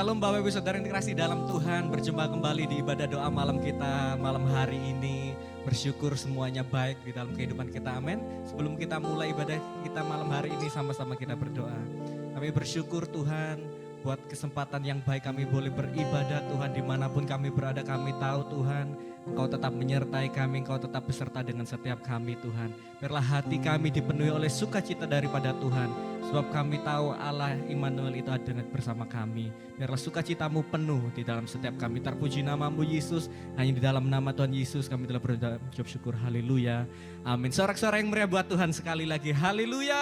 Shalom Bapak Ibu Saudara yang dikasihi dalam Tuhan. Berjumpa kembali di ibadah doa malam kita malam hari ini. Bersyukur semuanya baik di dalam kehidupan kita, amin. Sebelum kita mulai ibadah kita malam hari ini, sama-sama kita berdoa. Kami bersyukur Tuhan buat kesempatan yang baik kami boleh beribadah Tuhan. Dimanapun kami berada, kami tahu Tuhan Engkau tetap menyertai kami, Engkau tetap beserta dengan setiap kami Tuhan. Biarlah hati kami dipenuhi oleh sukacita daripada Tuhan. Sebab kami tahu Allah Immanuel itu ada bersama kami. Biarlah sukacitamu penuh di dalam setiap kami. Terpuji namamu Yesus. Hanya di dalam nama Tuhan Yesus kami telah berucap syukur. Haleluya. Amin. Sorak-sorak yang meriah buat Tuhan sekali lagi. Haleluya.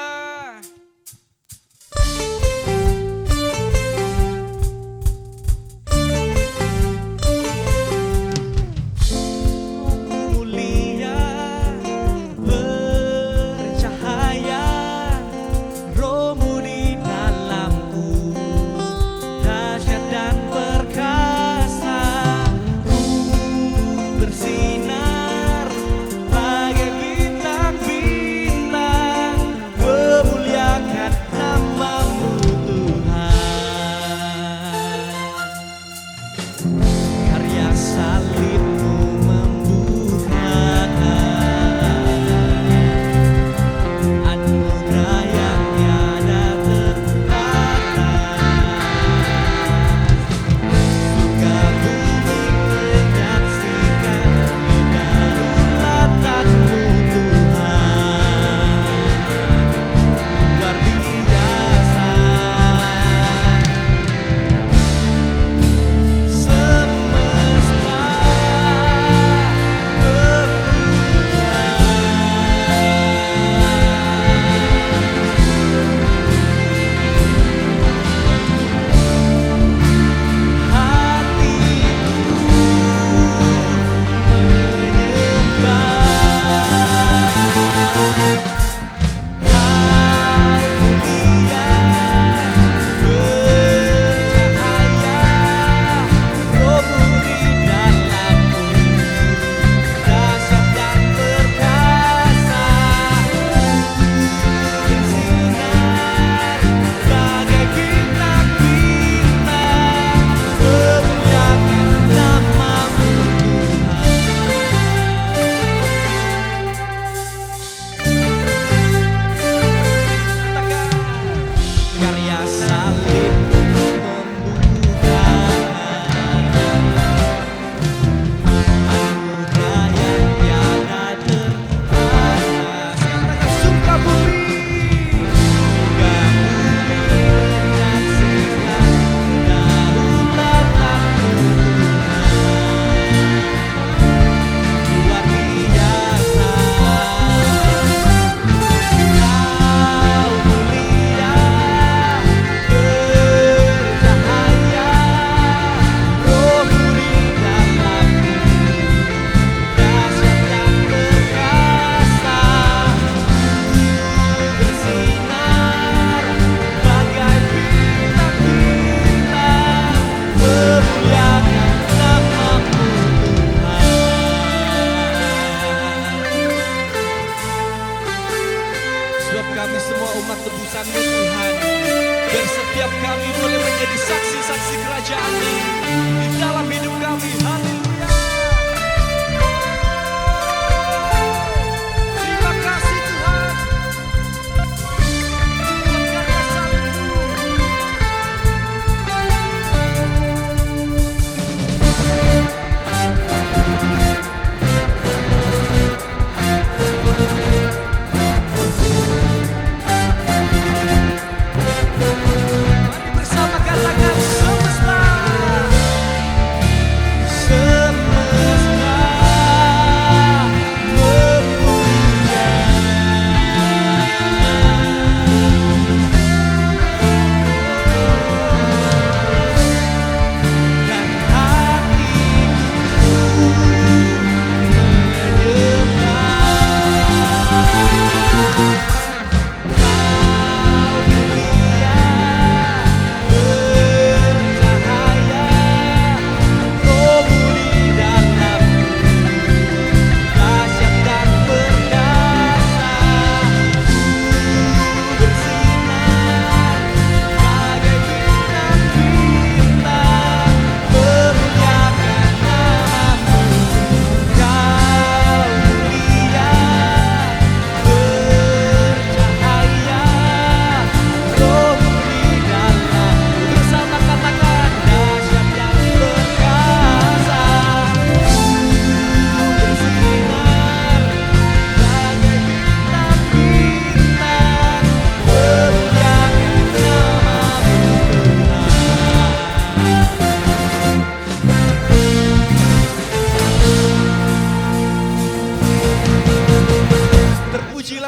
Bersama katakan semesta.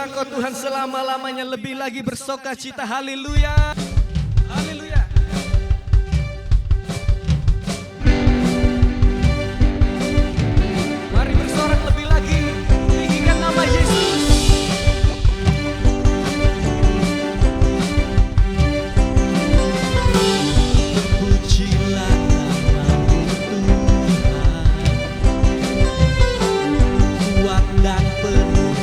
Engkau Tuhan selama-lamanya, lebih lagi bersoka cita. Haleluya. Haleluya. Mari bersorak lebih lagi, tinggikan nama Yesus. Terpujilah nama-Mu Tuhan, kuat dan penuh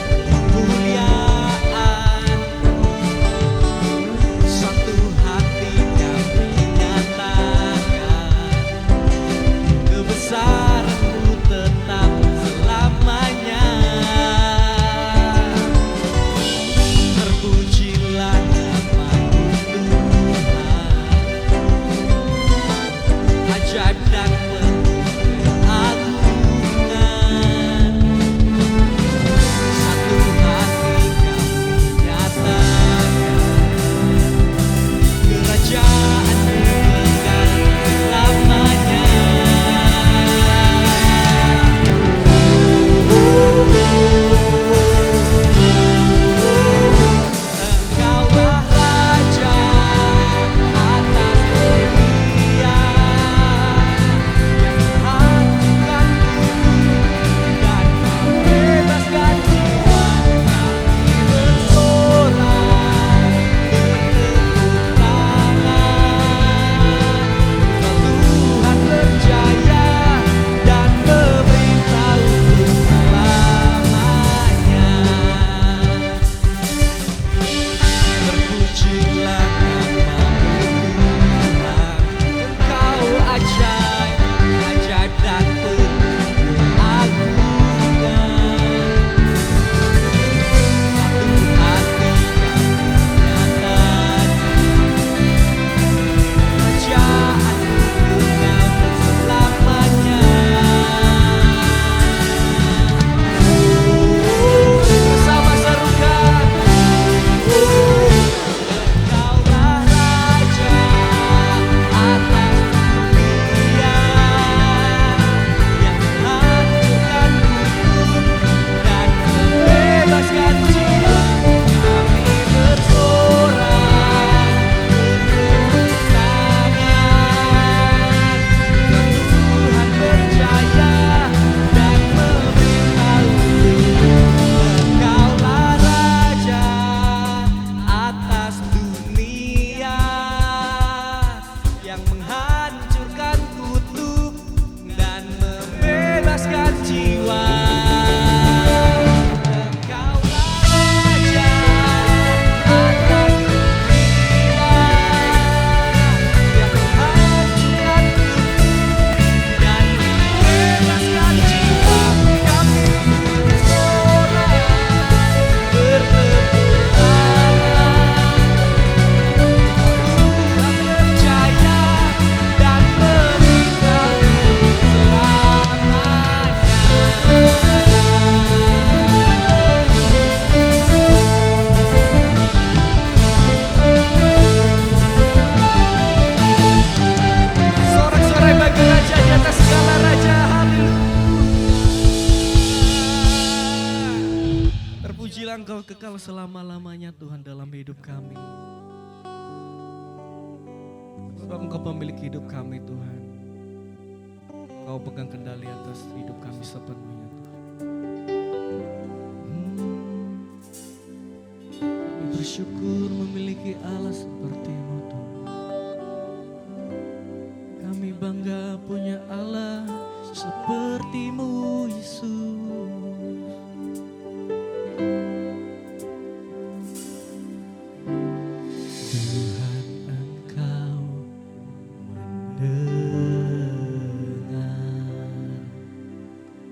kemuliaan. Satu hati kami nyatakan, kebesaran-Mu tetap selamanya. Terpujilah nama-Mu Tuhan, ajaib dan penuh keagungan. Satu hati kami nyatakan, kerajaan-Mu kekal selamanya. Engkaulah Raja atas dunia, yang menghancurkan dan membebaskan jiwa. Kami bersorak, bertepuk tangan. Tuhan berjaya dan memerintah untuk selamanya. Terpujilah nama-Mu Tuhan, Engkau ajaib, ajaib dan penuh keagungan. Satu hati kami nyatakan, kerajaan-Mu kekal selamanya. Bersama serukan, Engkaulah Raja atas dunia, yang menghancurkan kufur dan membebaskan jiwa. Kami bersorak, bertepuk tangan. Tuhan berjaya dan memerintah untuk. Engkaulah Raja atas dunia, yang menghancurkan kutuk dan membebaskan jiwa. Engkaulah Raja atas dunia, yang menghancurkan kutuk dan membebaskan jiwa. Kami bersorak, bertepuk tangan. Tuhan berjaya dan memerintah untuk selamanya. Sorak-sorai bagi Raja di atas segala raja. Haleluya. Terpujilah Engkau kekal selama-lamanya Tuhan dalam hidup kami. Sebab Engkau pemilik hidup kami Tuhan. Engkau pegang kendali atas hidup kami sepenuhnya Tuhan. Kami bersyukur memiliki Allah seperti-Mu Tuhan. Kami bangga punya Allah seperti-Mu Yesus. Tuhan Engkau mendengar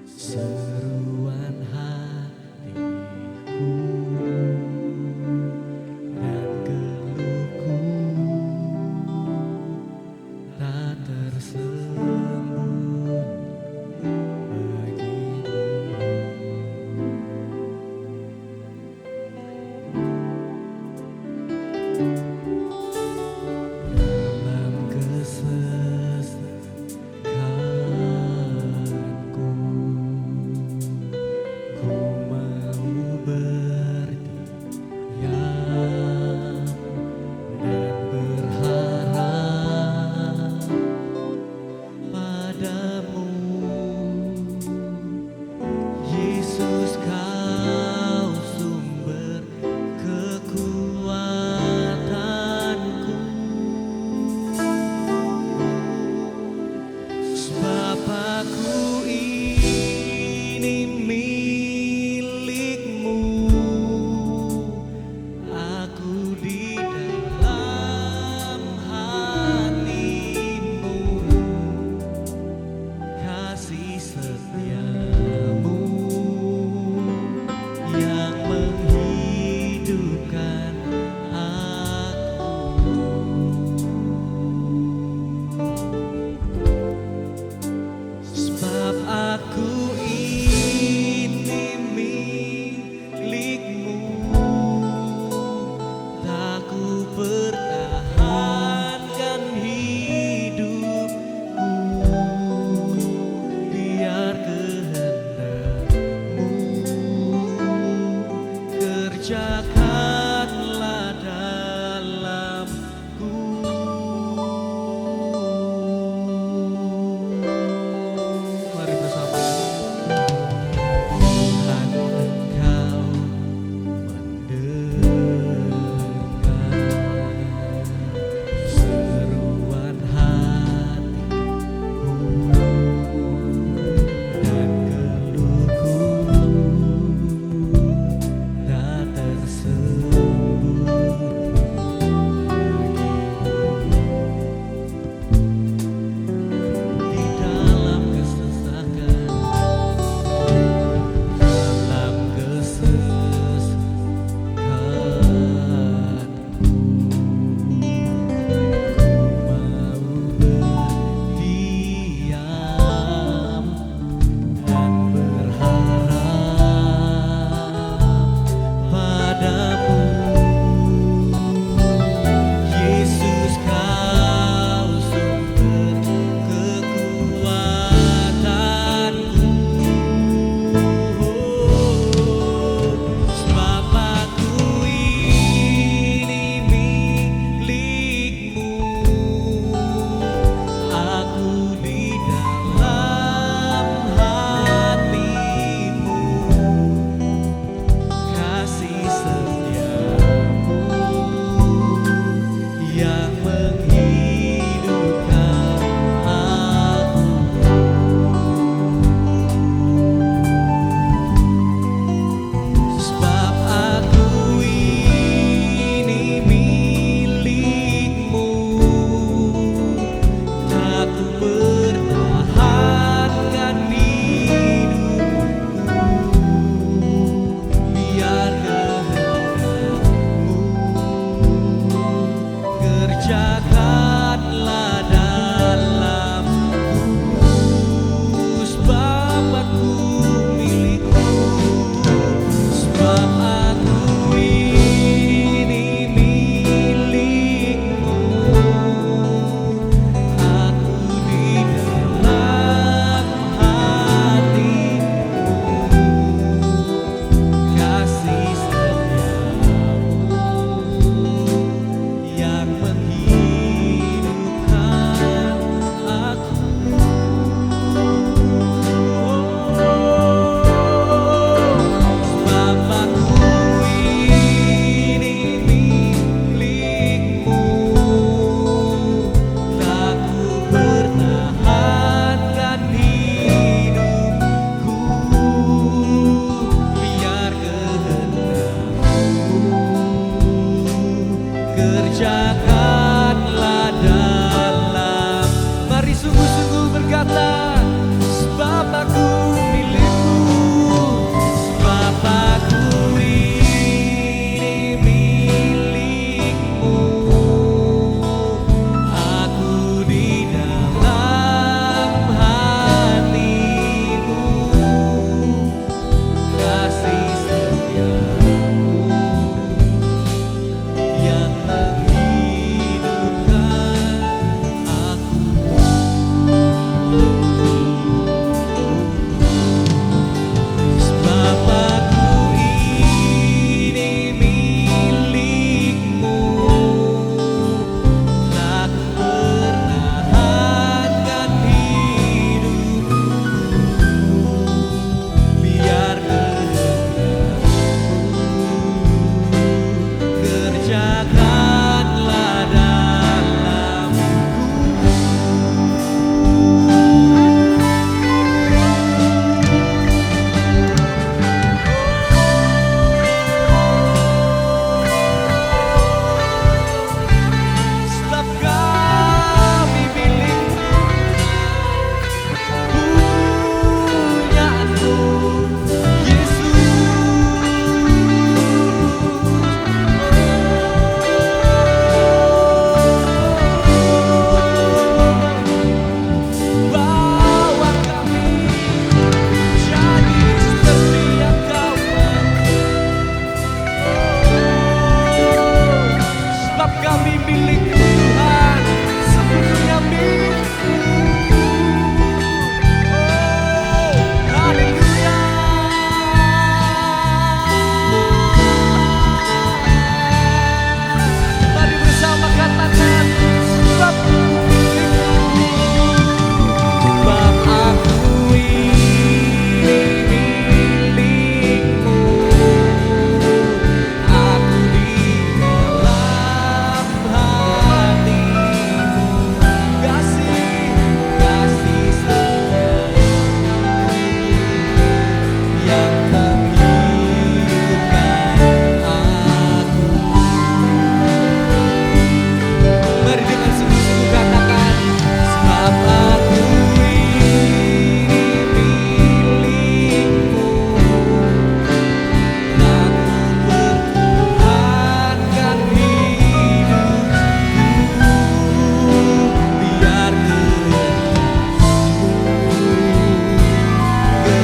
seruan hatiku dan geluhku, tak tersembunyi bagimu. Aku ini milikmu, tak ku pertahankan hidupku, biar kehendakmu kerjakanlah dalamku. Mari bersama. Tuhan, Engkau mendengar seruan hatiku dan keluhku, tak terselesaikan.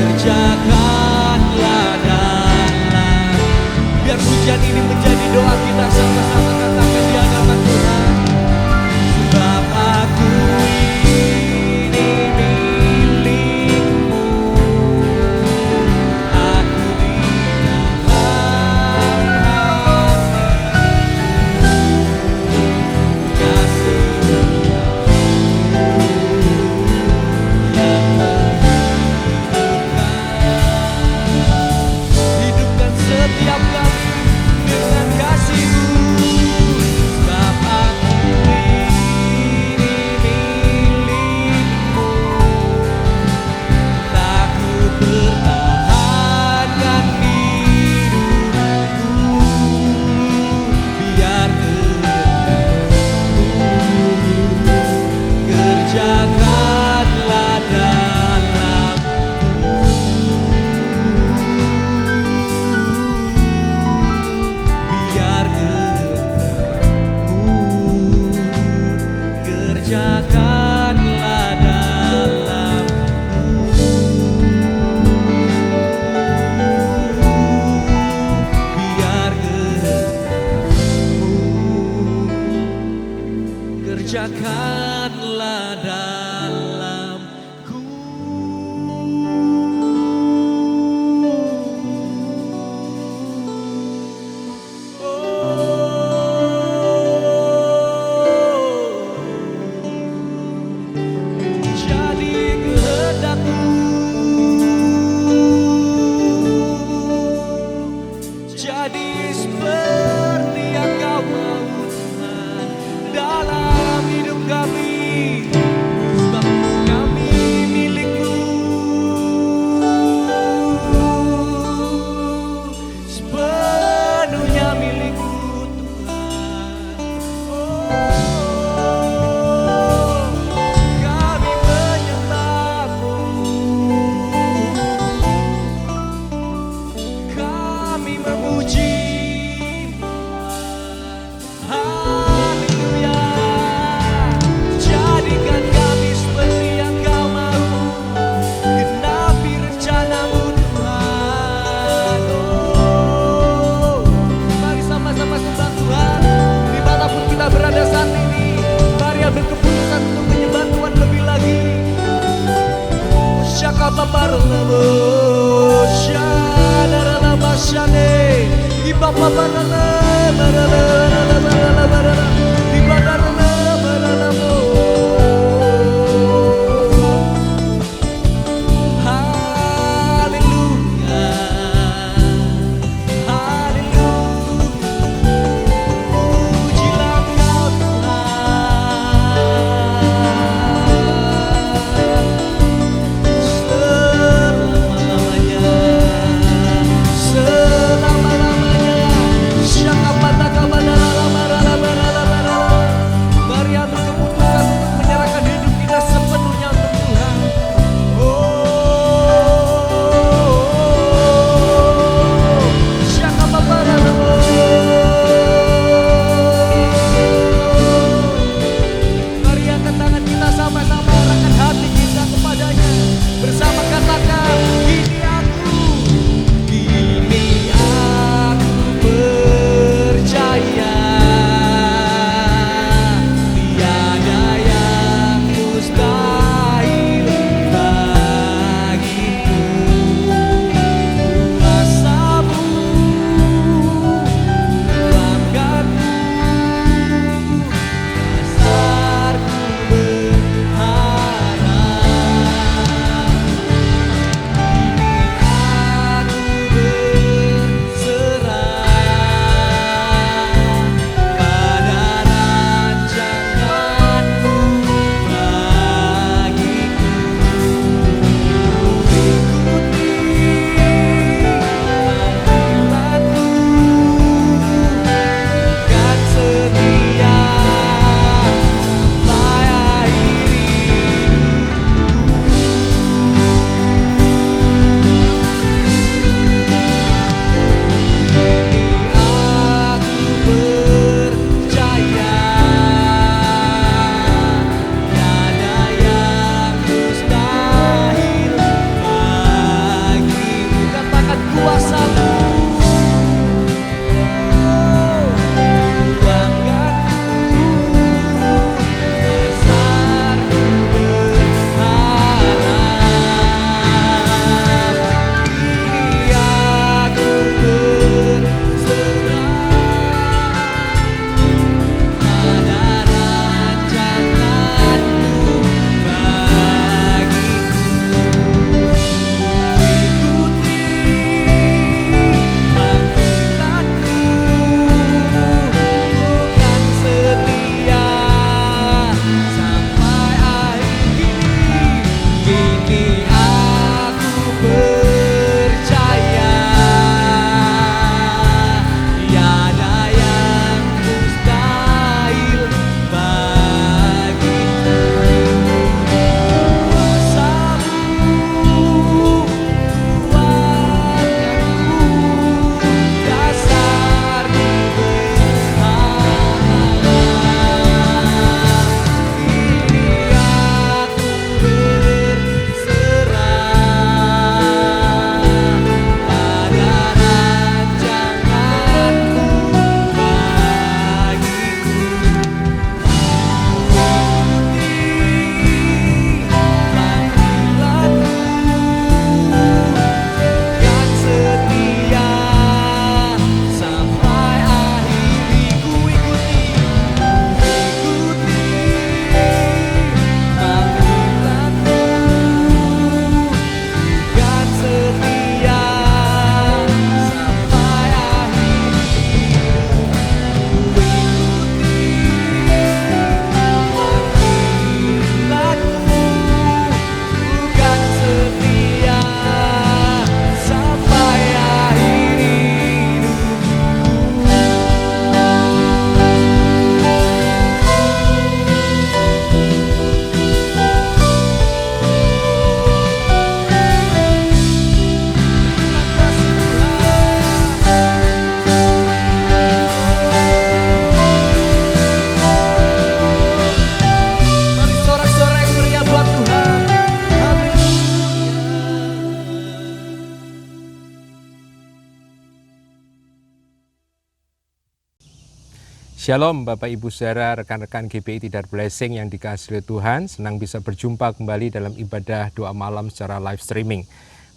kerjakanlah dalam. Biar hujan ini menjadi doa kita sama-sama, katakan di hadapan Tuhan. Sebab aku ini milik-Mu, aku di dalam kasih-Mu yang hidupkan setiap kami dengan kasih-Mu. Sebab aku ini milik-Mu, tak ku pertahankan hidupku, biar kehendak-Mu kerjakanlah dalamku, biar kehendak-Mu kerjakanlah dalamku, biar kehendak-Mu kerjakanlah dalamku. Jadi kehendak-Mu, jadi seperti yang Kau mau Tuhan dalam hidup kami. Sebab kami milik-Mu, sepenuhnya milik-Mu Tuhan. Kami menyembah-Mu, kami memuji-Mu. Haleluya. Jadikan kami seperti yang Kau mau, genapi rencana-Mu Tuhan. Mari sama-sama sembah Tuhan dimanapun kita berada saat ini. Mari ambil keputusan untuk menyembah Tuhan lebih lagi. Syakababarlabo, syadarabashane, ibababarala, ibadaralabaralabo. Haleluya, haleluya. Pujilah Kau Tuhan selama-lamanya, selama-lamanya. Shalom Bapak Ibu Saudara, rekan-rekan GBI Tidar Blessing yang dikasihi oleh Tuhan. Senang bisa berjumpa kembali dalam ibadah doa malam secara live streaming.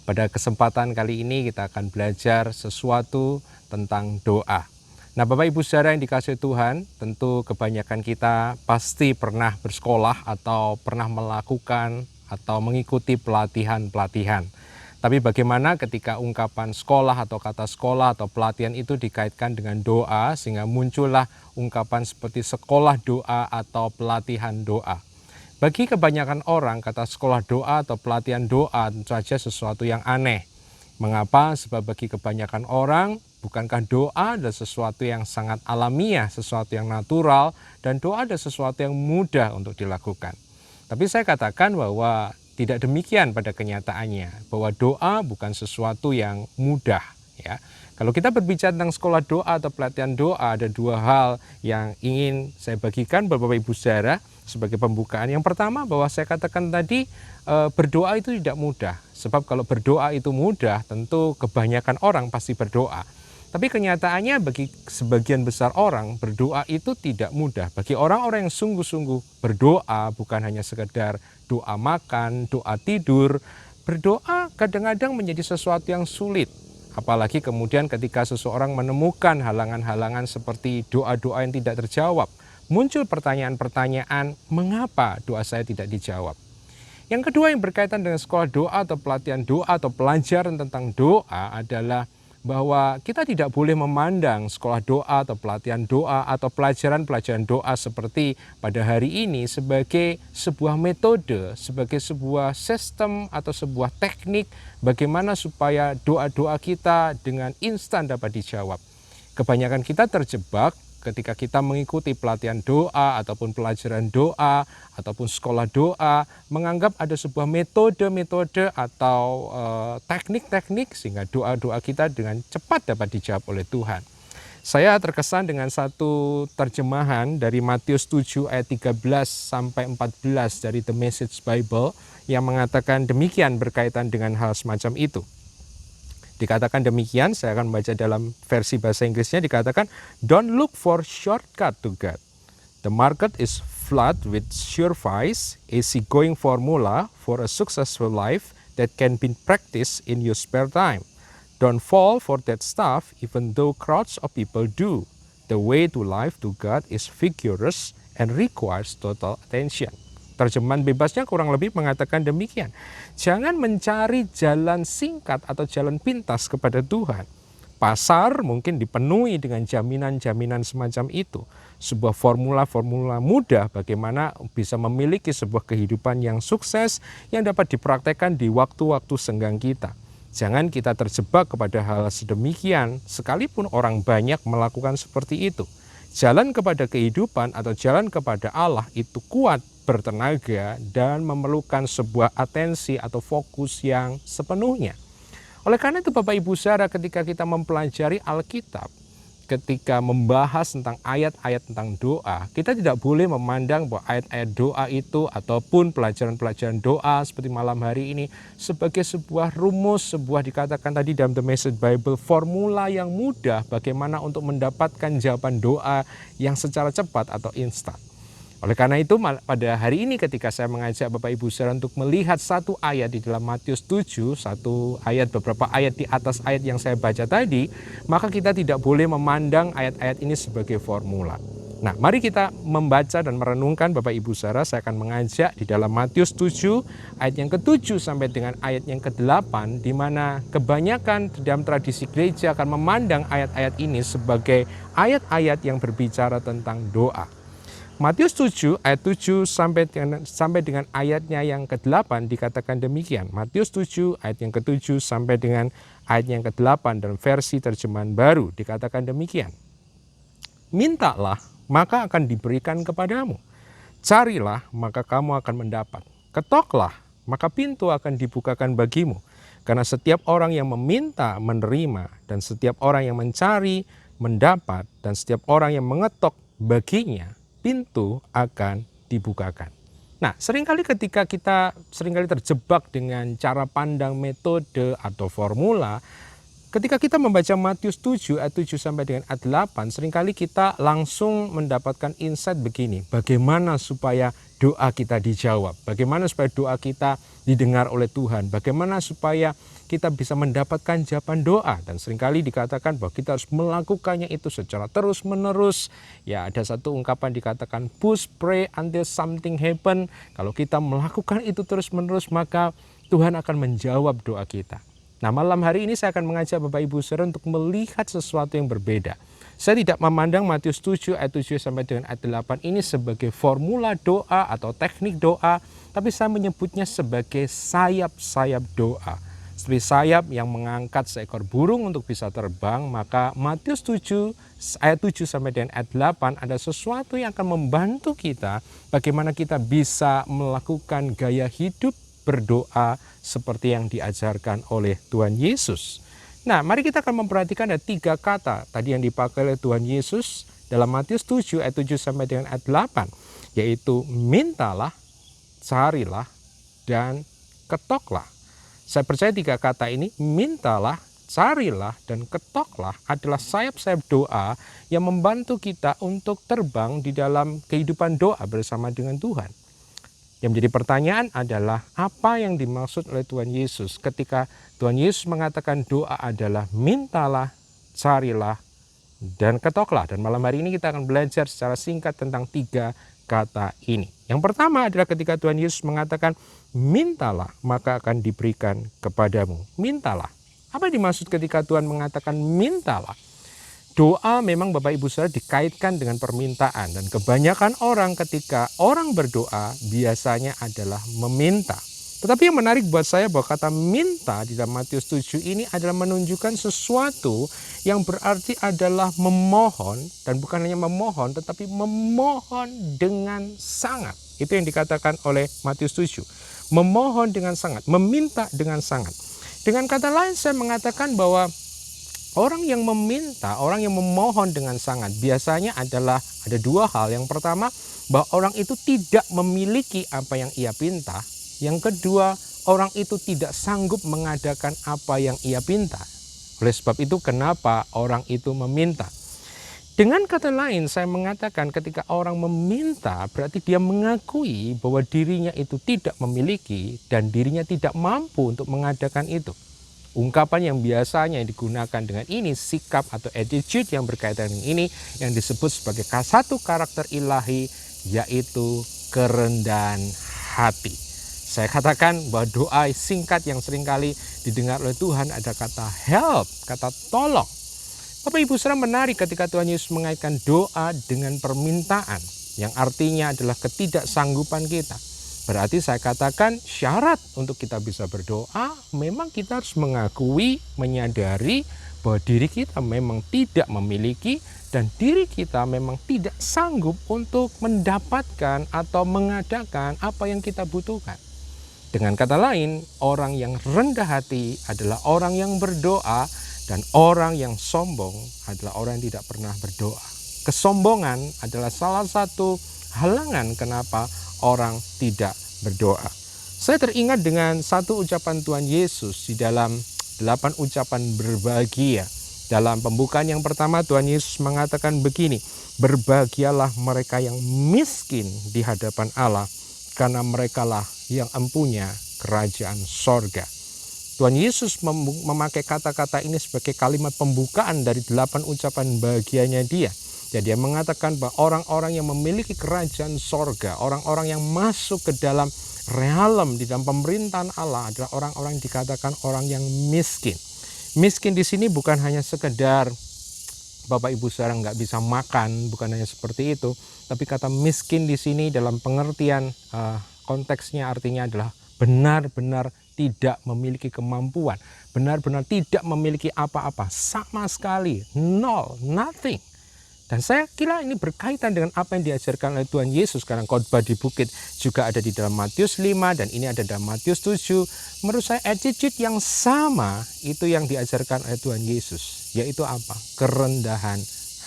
Pada kesempatan kali ini kita akan belajar sesuatu tentang doa. Nah Bapak Ibu Saudara yang dikasihi Tuhan, tentu kebanyakan kita pasti pernah bersekolah atau pernah melakukan atau mengikuti pelatihan-pelatihan. Tapi bagaimana ketika ungkapan sekolah atau kata sekolah atau pelatihan itu dikaitkan dengan doa sehingga muncullah ungkapan seperti sekolah doa atau pelatihan doa. Bagi kebanyakan orang kata sekolah doa atau pelatihan doa tentu saja sesuatu yang aneh. Mengapa? Sebab bagi kebanyakan orang bukankah doa adalah sesuatu yang sangat alamiah, sesuatu yang natural, dan doa adalah sesuatu yang mudah untuk dilakukan. Tapi saya katakan bahwa tidak demikian pada kenyataannya, bahwa doa bukan sesuatu yang mudah. Ya, kalau kita berbicara tentang sekolah doa atau pelatihan doa, ada dua hal yang ingin saya bagikan Bapak Ibu Saudara sebagai pembukaan. Yang pertama bahwa saya katakan tadi berdoa itu tidak mudah. Sebab kalau berdoa itu mudah, tentu kebanyakan orang pasti berdoa. Tapi kenyataannya bagi sebagian besar orang berdoa itu tidak mudah. Bagi orang-orang yang sungguh-sungguh berdoa bukan hanya sekedar doa makan, doa tidur, berdoa kadang-kadang menjadi sesuatu yang sulit. Apalagi kemudian ketika seseorang menemukan halangan-halangan seperti doa-doa yang tidak terjawab. Muncul pertanyaan-pertanyaan, mengapa doa saya tidak dijawab? Yang kedua yang berkaitan dengan sekolah doa atau pelatihan doa atau pelajaran tentang doa adalah bahwa kita tidak boleh memandang sekolah doa atau pelatihan doa atau pelajaran-pelajaran doa seperti pada hari ini sebagai sebuah metode, sebagai sebuah sistem atau sebuah teknik bagaimana supaya doa-doa kita dengan instan dapat dijawab. Kebanyakan kita terjebak ketika kita mengikuti pelatihan doa ataupun pelajaran doa ataupun sekolah doa, menganggap ada sebuah metode-metode atau teknik-teknik sehingga doa-doa kita dengan cepat dapat dijawab oleh Tuhan. Saya terkesan dengan satu terjemahan dari Matius 7 ayat 13 sampai 14 dari The Message Bible yang mengatakan demikian berkaitan dengan hal semacam itu. Dikatakan demikian, saya akan membaca dalam versi bahasa Inggrisnya, dikatakan, "Don't look for shortcut to God. The market is flood with surefire, easygoing formula for a successful life that can be practiced in your spare time. Don't fall for that stuff even though crowds of people do. The way to life to God is vigorous and requires total attention." Terjemahan bebasnya kurang lebih mengatakan demikian. Jangan mencari jalan singkat atau jalan pintas kepada Tuhan. Pasar mungkin dipenuhi dengan jaminan-jaminan semacam itu. Sebuah formula-formula mudah bagaimana bisa memiliki sebuah kehidupan yang sukses yang dapat dipraktekkan di waktu-waktu senggang kita. Jangan kita terjebak kepada hal sedemikian, sekalipun orang banyak melakukan seperti itu. Jalan kepada kehidupan atau jalan kepada Allah itu kuat, bertenaga, dan memerlukan sebuah atensi atau fokus yang sepenuhnya. Oleh karena itu Bapak Ibu Saudara, ketika kita mempelajari Alkitab, ketika membahas tentang ayat-ayat tentang doa, kita tidak boleh memandang bahwa ayat-ayat doa itu ataupun pelajaran-pelajaran doa seperti malam hari ini sebagai sebuah rumus, sebuah dikatakan tadi dalam The Message Bible, formula yang mudah bagaimana untuk mendapatkan jawaban doa yang secara cepat atau instan. Oleh karena itu pada hari ini ketika saya mengajak Bapak Ibu Saudara untuk melihat satu ayat di dalam Matius 7, satu ayat, beberapa ayat di atas ayat yang saya baca tadi, maka kita tidak boleh memandang ayat-ayat ini sebagai formula. Nah, mari kita membaca dan merenungkan Bapak Ibu Saudara. Saya akan mengajak di dalam Matius 7 ayat yang ke-7 sampai dengan ayat yang ke-8, di mana kebanyakan dalam tradisi gereja akan memandang ayat-ayat ini sebagai ayat-ayat yang berbicara tentang doa. Matius 7 ayat 7 sampai dengan ayatnya yang ke-8 dikatakan demikian. Matius 7 ayat yang ke-7 sampai dengan ayat yang ke-8 dalam versi terjemahan baru dikatakan demikian. Mintalah maka akan diberikan kepadamu. Carilah maka kamu akan mendapat. Ketoklah maka pintu akan dibukakan bagimu. Karena setiap orang yang meminta menerima, dan setiap orang yang mencari mendapat, dan setiap orang yang mengetok baginya pintu akan dibukakan. Nah, seringkali ketika kita terjebak dengan cara pandang metode atau formula, Ketika kita membaca Matius 7 ayat 7 sampai dengan ayat 8, seringkali kita langsung mendapatkan insight begini. Bagaimana supaya doa kita dijawab? Bagaimana supaya doa kita didengar oleh Tuhan? Bagaimana supaya kita bisa mendapatkan jawaban doa? Dan seringkali dikatakan bahwa kita harus melakukannya itu secara terus-menerus. Ya, ada satu ungkapan dikatakan push, pray until something happen. Kalau kita melakukan itu terus-menerus, maka Tuhan akan menjawab doa kita. Nah, malam hari ini saya akan mengajak Bapak Ibu Saudara untuk melihat sesuatu yang berbeda. Saya tidak memandang Matius 7 ayat 7 sampai dengan ayat 8 ini sebagai formula doa atau teknik doa, tapi saya menyebutnya sebagai sayap-sayap doa. Seperti sayap yang mengangkat seekor burung untuk bisa terbang, maka Matius 7 ayat 7 sampai dengan ayat 8 ada sesuatu yang akan membantu kita bagaimana kita bisa melakukan gaya hidup berdoa seperti yang diajarkan oleh Tuhan Yesus. Nah, mari kita akan memperhatikan ada 3 kata tadi yang dipakai oleh Tuhan Yesus dalam Matius 7 ayat 7 sampai dengan ayat 8, yaitu mintalah, carilah, dan ketoklah. Saya percaya 3 kata ini, mintalah, carilah, dan ketoklah adalah sayap-sayap doa yang membantu kita untuk terbang di dalam kehidupan doa bersama dengan Tuhan. Yang menjadi pertanyaan adalah apa yang dimaksud oleh Tuhan Yesus ketika Tuhan Yesus mengatakan doa adalah mintalah, carilah, dan ketoklah. Dan malam hari ini kita akan belajar secara singkat tentang 3 kata ini. Yang pertama adalah ketika Tuhan Yesus mengatakan mintalah maka akan diberikan kepadamu. Mintalah. Apa yang dimaksud ketika Tuhan mengatakan mintalah? Doa memang Bapak Ibu Saudara dikaitkan dengan permintaan, dan kebanyakan orang ketika orang berdoa biasanya adalah meminta. Tetapi yang menarik buat saya bahwa kata minta di dalam Matius 7 ini adalah menunjukkan sesuatu yang berarti adalah memohon, dan bukan hanya memohon tetapi memohon dengan sangat. Itu yang dikatakan oleh Matius 7. Memohon dengan sangat, meminta dengan sangat. Dengan kata lain saya mengatakan bahwa orang yang meminta, orang yang memohon dengan sangat biasanya adalah ada 2 hal. Yang pertama, bahwa orang itu tidak memiliki apa yang ia pinta. Yang kedua, orang itu tidak sanggup mengadakan apa yang ia pinta. Oleh sebab itu, kenapa orang itu meminta? Dengan kata lain, saya mengatakan ketika orang meminta, berarti dia mengakui bahwa dirinya itu tidak memiliki dan dirinya tidak mampu untuk mengadakan itu. Ungkapan yang biasanya digunakan dengan ini, sikap atau attitude yang berkaitan dengan ini, yang disebut sebagai satu karakter ilahi, yaitu kerendahan hati. Saya katakan bahwa doa singkat yang seringkali didengar oleh Tuhan ada kata help, kata tolong. Bapak Ibu Saudara, menarik ketika Tuhan Yesus mengaitkan doa dengan permintaan, yang artinya adalah ketidaksanggupan kita. Berarti saya katakan syarat untuk kita bisa berdoa, memang kita harus mengakui, menyadari bahwa diri kita memang tidak memiliki dan diri kita memang tidak sanggup untuk mendapatkan atau mengadakan apa yang kita butuhkan. Dengan kata lain, orang yang rendah hati adalah orang yang berdoa, dan orang yang sombong adalah orang yang tidak pernah berdoa. Kesombongan adalah salah satu halangan kenapa orang tidak berdoa. Saya teringat dengan satu ucapan Tuhan Yesus di dalam 8 ucapan berbahagia. Dalam pembukaan yang pertama Tuhan Yesus mengatakan begini, berbahagialah mereka yang miskin di hadapan Allah, karena merekalah yang empunya kerajaan sorga. Tuhan Yesus memakai kata-kata ini sebagai kalimat pembukaan dari 8 ucapan bahagianya dia. Jadi dia mengatakan bahwa orang-orang yang memiliki kerajaan sorga, orang-orang yang masuk ke dalam realem di dalam pemerintahan Allah adalah orang-orang yang dikatakan orang yang miskin. Miskin di sini bukan hanya sekedar Bapak Ibu Saudara nggak bisa makan, bukan hanya seperti itu. Tapi kata miskin di sini dalam pengertian konteksnya artinya adalah benar-benar tidak memiliki kemampuan, benar-benar tidak memiliki apa-apa, sama sekali, nol, nothing. Dan saya kira ini berkaitan dengan apa yang diajarkan oleh Tuhan Yesus, karena khotbah di bukit juga ada di dalam Matius 5 dan ini ada dalam Matius 7. Menurut saya attitude yang sama itu yang diajarkan oleh Tuhan Yesus, yaitu apa? Kerendahan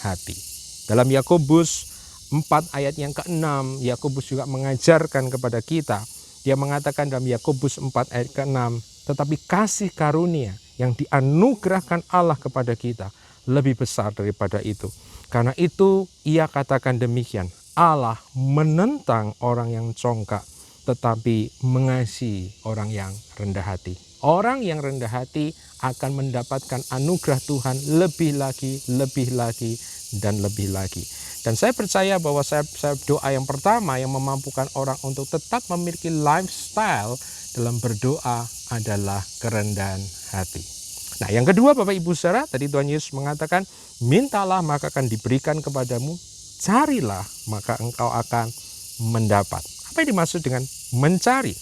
hati. Dalam Yakobus 4 ayat yang ke-6, Yakobus juga mengajarkan kepada kita. Dia mengatakan dalam Yakobus 4 ayat ke-6, tetapi kasih karunia yang dianugerahkan Allah kepada kita lebih besar daripada itu. Karena itu ia katakan demikian, Allah menentang orang yang congkak, tetapi mengasihi orang yang rendah hati. Orang yang rendah hati akan mendapatkan anugerah Tuhan lebih lagi, dan lebih lagi. Dan saya percaya bahwa saya doa yang pertama yang memampukan orang untuk tetap memiliki lifestyle dalam berdoa adalah kerendahan hati. Nah, yang kedua Bapak Ibu Saudara, tadi Tuhan Yesus mengatakan, mintalah maka akan diberikan kepadamu, carilah maka engkau akan mendapat. Apa yang dimaksud dengan mencari?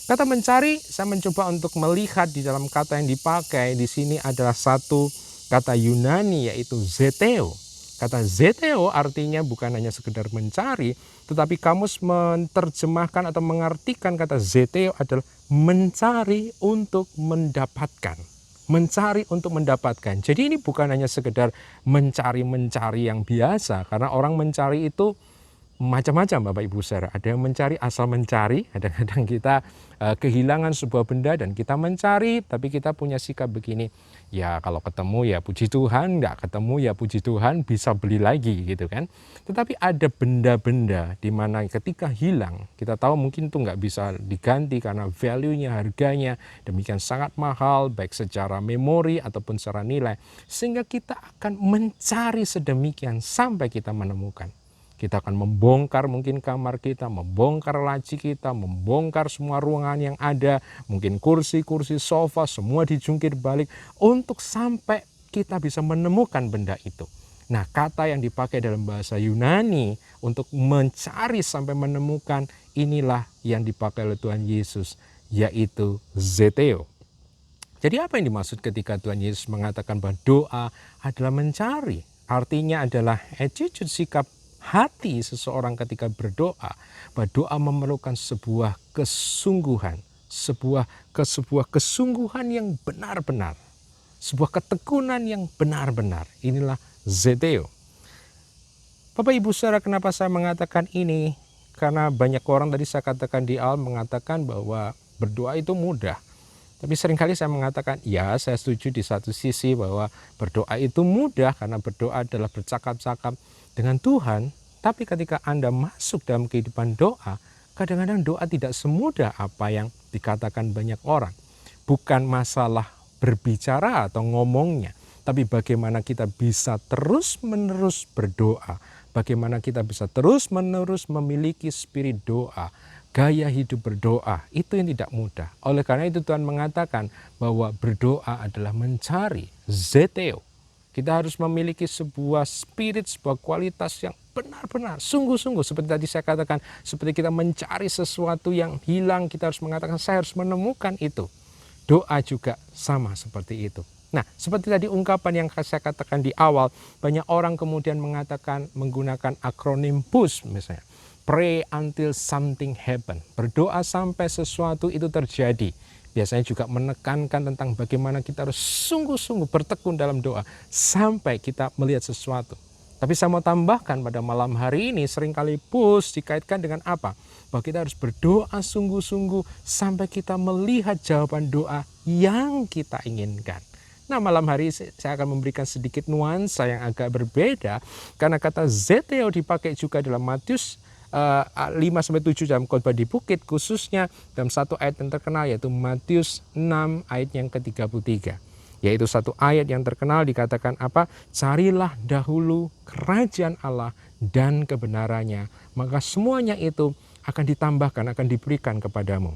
Kata mencari, saya mencoba untuk melihat di dalam kata yang dipakai di sini adalah satu kata Yunani, yaitu zeteo. Kata zeteo artinya bukan hanya sekedar mencari, tetapi kamus menerjemahkan atau mengartikan kata zeteo adalah mencari untuk mendapatkan. Mencari untuk mendapatkan. Jadi ini bukan hanya sekedar mencari yang biasa, karena orang mencari itu macam-macam Bapak Ibu Saudara. Ada yang mencari asal mencari, kadang-kadang kita kehilangan sebuah benda dan kita mencari, tapi kita punya sikap begini, ya kalau ketemu ya puji Tuhan, nggak ketemu ya puji Tuhan, bisa beli lagi gitu kan. Tetapi ada benda-benda di mana ketika hilang, kita tahu mungkin itu nggak bisa diganti karena value-nya, harganya demikian sangat mahal, baik secara memori ataupun secara nilai, sehingga kita akan mencari sedemikian sampai kita menemukan. Kita akan membongkar mungkin kamar kita, membongkar laci kita, membongkar semua ruangan yang ada, mungkin kursi-kursi, sofa, semua dijungkir balik untuk sampai kita bisa menemukan benda itu. Nah, kata yang dipakai dalam bahasa Yunani untuk mencari sampai menemukan, inilah yang dipakai oleh Tuhan Yesus, yaitu zeteo. Jadi apa yang dimaksud ketika Tuhan Yesus mengatakan bahwa doa adalah mencari? Artinya adalah attitude, sikap hati seseorang ketika berdoa, bahwa doa memerlukan sebuah kesungguhan, sebuah kesungguhan yang benar-benar, sebuah ketekunan yang benar-benar. Inilah zeteo. Bapak Ibu Saudara, kenapa saya mengatakan ini? Karena banyak orang tadi saya katakan di awal mengatakan bahwa berdoa itu mudah. Tapi seringkali saya mengatakan, ya saya setuju di satu sisi bahwa berdoa itu mudah karena berdoa adalah bercakap-cakap dengan Tuhan. Tapi ketika Anda masuk dalam kehidupan doa, kadang-kadang doa tidak semudah apa yang dikatakan banyak orang. Bukan masalah berbicara atau ngomongnya, tapi bagaimana kita bisa terus-menerus berdoa. Bagaimana kita bisa terus-menerus memiliki spirit doa, gaya hidup berdoa, itu yang tidak mudah. Oleh karena itu Tuhan mengatakan bahwa berdoa adalah mencari, zeteo. Kita harus memiliki sebuah spirit, sebuah kualitas yang benar-benar, sungguh-sungguh. Seperti tadi saya katakan, seperti kita mencari sesuatu yang hilang, kita harus mengatakan, saya harus menemukan itu. Doa juga sama seperti itu. Nah, seperti tadi ungkapan yang saya katakan di awal, banyak orang kemudian mengatakan, menggunakan akronim PUSH misalnya. Pray until something happen. Berdoa sampai sesuatu itu terjadi. Biasanya juga menekankan tentang bagaimana kita harus sungguh-sungguh bertekun dalam doa sampai kita melihat sesuatu. Tapi saya mau tambahkan pada malam hari ini seringkali PUSH dikaitkan dengan apa? Bahwa kita harus berdoa sungguh-sungguh sampai kita melihat jawaban doa yang kita inginkan. Nah, malam hari saya akan memberikan sedikit nuansa yang agak berbeda karena kata zeteo dipakai juga dalam Matius 5-7 dalam khotbah di bukit, khususnya dalam satu ayat yang terkenal yaitu Matius 6 ayat yang ke-33. Yaitu satu ayat yang terkenal dikatakan apa? Carilah dahulu kerajaan Allah dan kebenarannya, maka semuanya itu akan ditambahkan, akan diberikan kepadamu.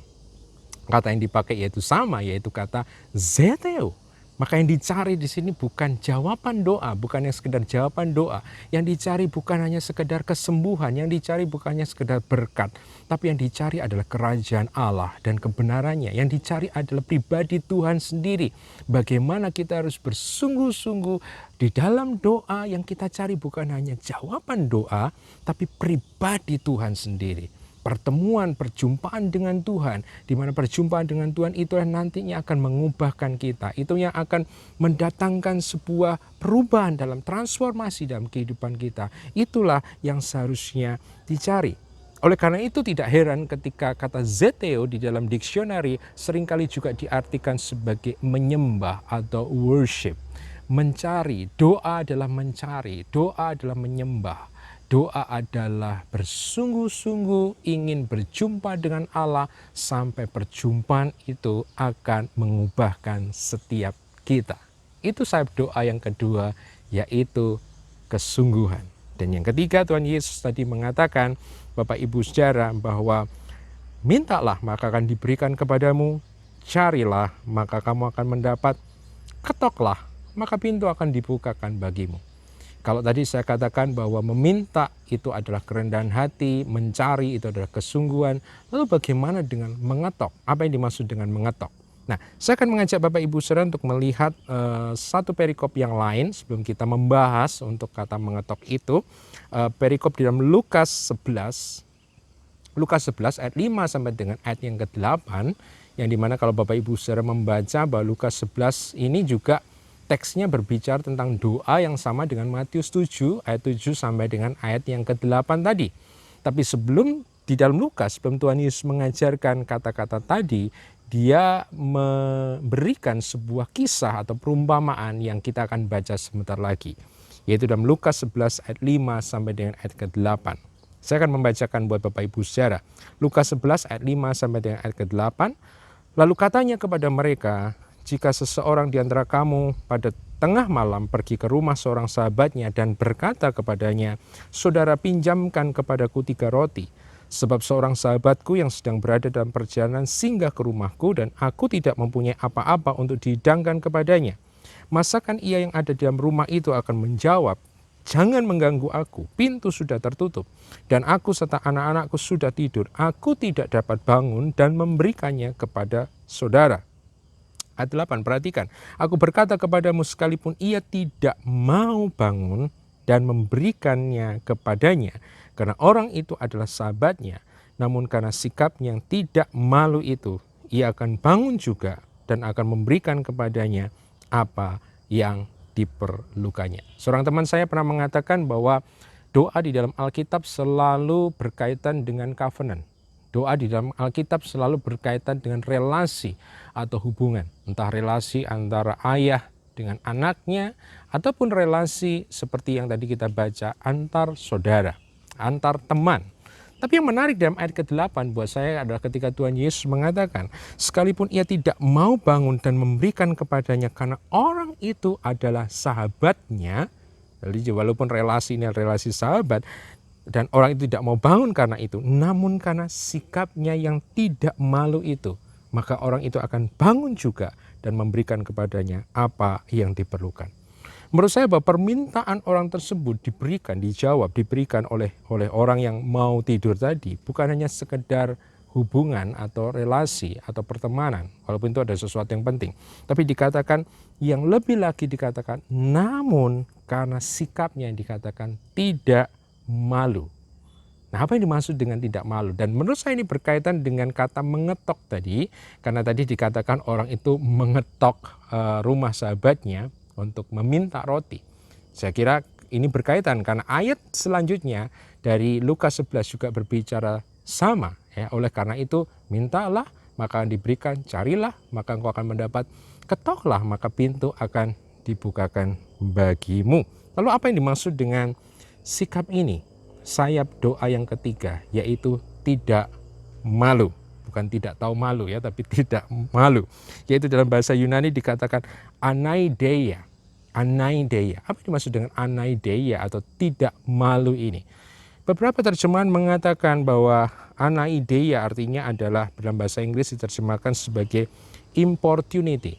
Kata yang dipakai yaitu sama, yaitu kata zeteo. Maka yang dicari di sini bukan jawaban doa, bukan yang sekedar jawaban doa. Yang dicari bukan hanya sekedar kesembuhan, yang dicari bukan hanya sekedar berkat. Tapi yang dicari adalah kerajaan Allah dan kebenarannya. Yang dicari adalah pribadi Tuhan sendiri. Bagaimana kita harus bersungguh-sungguh di dalam doa, yang kita cari bukan hanya jawaban doa, tapi pribadi Tuhan sendiri. Pertemuan, perjumpaan dengan Tuhan, di mana perjumpaan dengan Tuhan itu nantinya akan mengubahkan kita. Itu yang akan mendatangkan sebuah perubahan dalam transformasi dalam kehidupan kita. Itulah yang seharusnya dicari. Oleh karena itu tidak heran ketika kata zeteo di dalam diksionari seringkali juga diartikan sebagai menyembah atau worship. Mencari, doa adalah mencari, doa adalah menyembah. Doa adalah bersungguh-sungguh ingin berjumpa dengan Allah sampai perjumpaan itu akan mengubahkan setiap kita. Itu sayap doa yang kedua, yaitu kesungguhan. Dan yang ketiga, Tuhan Yesus tadi mengatakan, Bapak Ibu Saudara, bahwa mintalah maka akan diberikan kepadamu, carilah maka kamu akan mendapat, ketoklah maka pintu akan dibukakan bagimu. Kalau tadi saya katakan bahwa meminta itu adalah kerendahan hati, mencari itu adalah kesungguhan, lalu bagaimana dengan mengetok? Apa yang dimaksud dengan mengetok? Nah, saya akan mengajak Bapak Ibu Saudara untuk melihat satu perikop yang lain sebelum kita membahas untuk kata mengetok itu. Perikop di dalam Lukas 11 ayat 5 sampai dengan ayat yang ke-8, yang dimana kalau Bapak Ibu Saudara membaca bahwa Lukas 11 ini juga teksnya berbicara tentang doa yang sama dengan Matius 7 ayat 7 sampai dengan ayat yang ke-8 tadi. Tapi sebelum di dalam Lukas, sebelum Tuhan Yesus mengajarkan kata-kata tadi, dia memberikan sebuah kisah atau perumpamaan yang kita akan baca sebentar lagi. Yaitu dalam Lukas 11 ayat 5 sampai dengan ayat ke-8. Saya akan membacakan buat Bapak Ibu Saudara. Lukas 11 ayat 5 sampai dengan ayat ke-8. Lalu katanya kepada mereka, jika seseorang di antara kamu pada tengah malam pergi ke rumah seorang sahabatnya dan berkata kepadanya, saudara pinjamkan kepadaku 3 roti, sebab seorang sahabatku yang sedang berada dalam perjalanan singgah ke rumahku dan aku tidak mempunyai apa-apa untuk dihidangkan kepadanya. Masakan ia yang ada di dalam rumah itu akan menjawab, jangan mengganggu aku, pintu sudah tertutup, dan aku serta anak-anakku sudah tidur, aku tidak dapat bangun dan memberikannya kepada saudara. Ayat 8, perhatikan. Aku berkata kepadamu sekalipun ia tidak mau bangun dan memberikannya kepadanya, karena orang itu adalah sahabatnya, namun karena sikapnya yang tidak malu itu, ia akan bangun juga dan akan memberikan kepadanya apa yang diperlukannya. Seorang teman saya pernah mengatakan bahwa doa di dalam Alkitab selalu berkaitan dengan covenant. Doa di dalam Alkitab selalu berkaitan dengan relasi atau hubungan. Entah relasi antara ayah dengan anaknya, ataupun relasi seperti yang tadi kita baca antar saudara, antar teman. Tapi yang menarik dalam ayat ke-8 buat saya adalah ketika Tuhan Yesus mengatakan, sekalipun ia tidak mau bangun dan memberikan kepadanya karena orang itu adalah sahabatnya. Jadi walaupun relasi ini adalah relasi sahabat, dan orang itu tidak mau bangun karena itu, namun karena sikapnya yang tidak malu itu, maka orang itu akan bangun juga dan memberikan kepadanya apa yang diperlukan. Menurut saya bahwa permintaan orang tersebut diberikan oleh orang yang mau tidur tadi, bukan hanya sekedar hubungan atau relasi atau pertemanan, walaupun itu ada sesuatu yang penting. Tapi dikatakan, yang lebih lagi dikatakan, namun karena sikapnya yang dikatakan tidak malu. Nah, apa yang dimaksud dengan tidak malu? Dan menurut saya ini berkaitan dengan kata mengetok tadi, karena tadi dikatakan orang itu mengetok rumah sahabatnya untuk meminta roti. Saya kira ini berkaitan karena ayat selanjutnya dari Lukas 11 juga berbicara sama. Ya, oleh karena itu, mintalah maka diberikan, carilah maka engkau akan mendapat, ketoklah maka pintu akan dibukakan bagimu. Lalu apa yang dimaksud dengan sikap ini? Sayap doa yang ketiga, yaitu tidak malu. Bukan tidak tahu malu ya, tapi tidak malu. Yaitu dalam bahasa Yunani dikatakan anaideia. Anaideia. Apa yang dimaksud dengan anaideia atau tidak malu ini? Beberapa terjemahan mengatakan bahwa anaideia artinya adalah, dalam bahasa Inggris diterjemahkan sebagai importunity.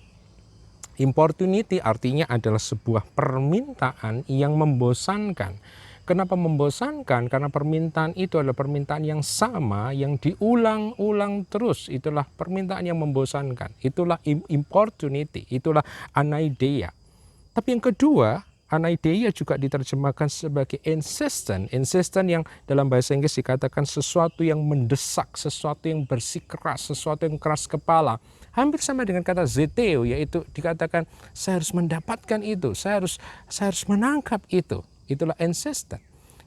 Importunity artinya adalah sebuah permintaan yang membosankan. Kenapa membosankan? Karena permintaan itu adalah permintaan yang sama, yang diulang-ulang terus. Itulah permintaan yang membosankan. Itulah importunity, itulah anaideia. Tapi yang kedua, anaideia juga diterjemahkan sebagai insistent. Insistent yang dalam bahasa Inggris dikatakan sesuatu yang mendesak, sesuatu yang bersikeras, sesuatu yang keras kepala. Hampir sama dengan kata zeteo, yaitu dikatakan saya harus mendapatkan itu, saya harus menangkap itu. Itulah insistent.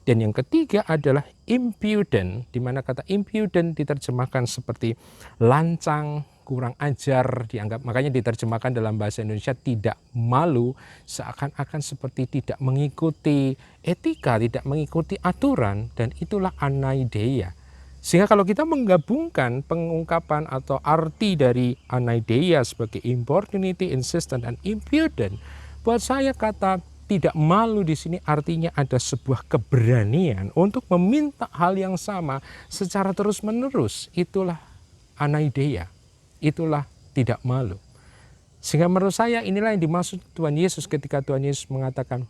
Dan yang ketiga adalah impudent, di mana kata impudent diterjemahkan seperti lancang, kurang ajar, dianggap, makanya diterjemahkan dalam bahasa Indonesia tidak malu, seakan-akan seperti tidak mengikuti etika, tidak mengikuti aturan, dan itulah anaideia. Sehingga kalau kita menggabungkan pengungkapan atau arti dari anaideia sebagai importunity, insistent, dan impudent, buat saya kata tidak malu di sini artinya ada sebuah keberanian untuk meminta hal yang sama secara terus-menerus. Itulah anaideia, itulah tidak malu. Sehingga menurut saya inilah yang dimaksud Tuhan Yesus ketika Tuhan Yesus mengatakan,